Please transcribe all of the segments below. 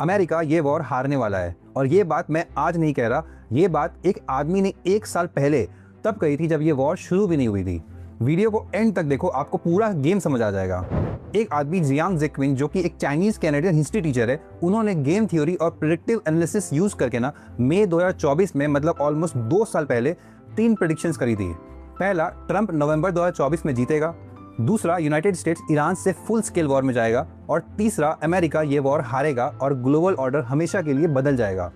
America ये war हारने वाला है। और ये बात मैं आज नहीं कह रहा, ये बात एक आदमी ने 1 साल पहले तब कही थी जब ये वॉर शुरू भी नहीं हुई थी। वीडियो को एंड तक देखो, आपको पूरा गेम समझ आ जाएगा। एक आदमी जियांग जेक्विन जो कि एक चाइनीज कैनेडियन हिस्ट्री टीचर है, उन्होंने गेम थ्योरी और प्रेडिक्टिव एनालिसिस यूज करके ना मई 2024 में, मतलब ऑलमोस्ट 2 साल पहले 3 प्रेडिक्शंस करी थी। पहला, ट्रंप नवंबर 2024 में जीतेगा। दूसरा, यूनाइटेड स्टेट्स ईरान से फुल स्केल वॉर में जाएगा। और तीसरा, अमेरिका ये वॉर हारेगा और ग्लोबल ऑर्डर हमेशा के लिए बदल जाएगा।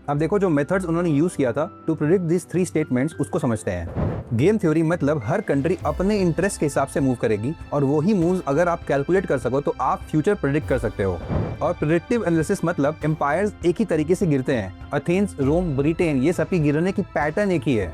अब देखो, जो मेथड्स उन्होंने यूज किया था टू प्रेडिक्ट दिस 3 स्टेटमेंट्स, उसको समझते हैं। गेम थ्योरी मतलब हर कंट्री अपने इंटरेस्ट के हिसाब से मूव करेगी, और वही मूव्स अगर आप कैलकुलेट कर सको तो आप फ्यूचर प्रेडिक्ट कर सकते हो। और प्रेडिक्टिव एनालिसिस मतलब एम्पायर्स एक ही तरीके से गिरते हैं। एथेंस, रोम, ब्रिटेन, ये सब की गिरने की पैटर्न एक ही है।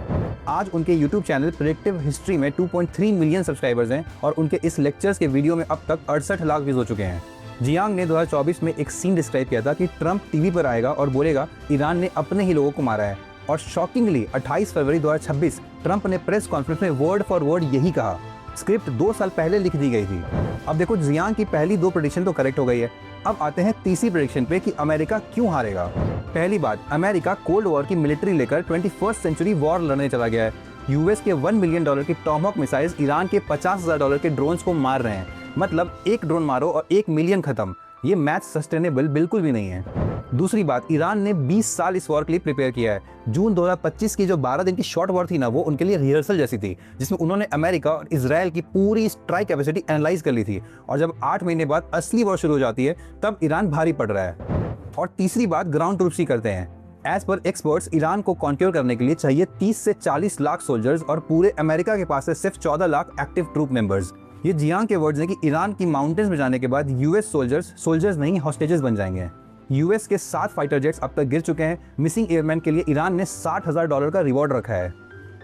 आज उनके YouTube चैनल प्रेडिक्टिव हिस्ट्री में 2.3 मिलियन सब्सक्राइबर्स हैं, और उनके इस लेक्चर्स के वीडियो में अब तक 68 लाख व्यूज हो चुके हैं। जियांग ने 2024 में एक सीन डिस्क्राइब किया था कि ट्रंप टीवी पर आएगा और बोलेगा ईरान ने अपने ही लोगों को मारा है। और शॉकिंगली 28 फरवरी 2026 ट्रंप ने प्रेस कॉन्फ्रेंस में वर्ड फॉर वर्ड यही कहा। स्क्रिप्ट 2 साल पहले लिख दी गई थी। अब देखो, जियांग की पहली 2 प्रेडिक्शन तो करेक्ट हो गई है। अब आते हैं तीसरी प्रेडिक्शन पे कि अमेरिका क्यों हारेगा। पहली बात, अमेरिका कोल्ड वॉर की मिलिट्री लेकर 21st सेंचुरी वॉर लड़ने चला गया है। यूएस के $1 मिलियन की टॉमहॉक मिसाइल्स ईरान के $50,000 के ड्रोन्स को मार रहे हैं। मतलब 1 ड्रोन मारो और 1 मिलियन खत्म। ये मैथ सस्टेनेबल बिल्कुल भी नहीं है। दूसरी बात, ईरान ने 20 साल इस वॉर के लिए प्रिपेयर किया है। जून 2025 की जो 12 दिन की शॉर्ट वॉर थी ना, वो उनके लिए रिहर्सल जैसी थी, जिसमें उन्होंने अमेरिका और इजराइल की पूरी स्ट्राइक कैपेसिटी एनालाइज कर ली थी। और जब 8 महीने बाद असली वॉर शुरू हो जाती है, तब ईरान भारी पड़ रहा है। और तीसरी बात, ग्राउंड ट्रूप्स ही करते हैं। एज पर एक्सपर्ट्स, ईरान को कॉन्क्योर करने के लिए चाहिए 30 से 40 लाख सोल्जर्स, और पूरे अमेरिका के पास है सिर्फ 14 लाख एक्टिव ट्रूप मेंबर्स। ये जियांग के वर्ड्स हैं कि ईरान की माउंटेन्स में जाने के बाद यूएस सोल्जर्स नहीं, हॉस्टेजेस बन जाएंगे। यूएस के 7 फाइटर जेट्स अब तक गिर चुके हैं। मिसिंग एयरमैन के लिए ईरान ने $60,000 का रिवॉर्ड रखा है।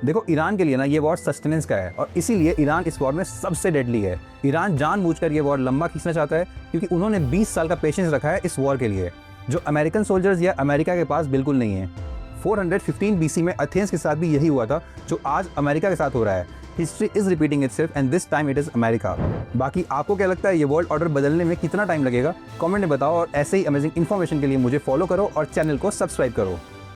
देखो, ईरान के लिए ना ये वॉर सस्टेनेंस का है, और इसीलिए ईरान इस वॉर में सबसे डेडली है। ईरान जानबूझकर ये वॉर लंबा खींचना चाहता है, क्योंकि उन्होंने 20 साल का पेशेंस रखा है इस वॉर के लिए, जो अमेरिकन सोल्जर्स या अमेरिका के पास बिल्कुल नहीं है। 415 BC में एथेंस के साथ भी यही हुआ था, जो आज अमेरिका के साथ हो रहा है। History is repeating itself and this time it is America. बाकी आपको क्या लगता है, ये वर्ल्ड ऑर्डर बदलने में कितना टाइम लगेगा? कमेंट में बताओ, और ऐसे ही अमेजिंग इन्फॉर्मेशन के लिए मुझे फॉलो करो और चैनल को सब्सक्राइब करो।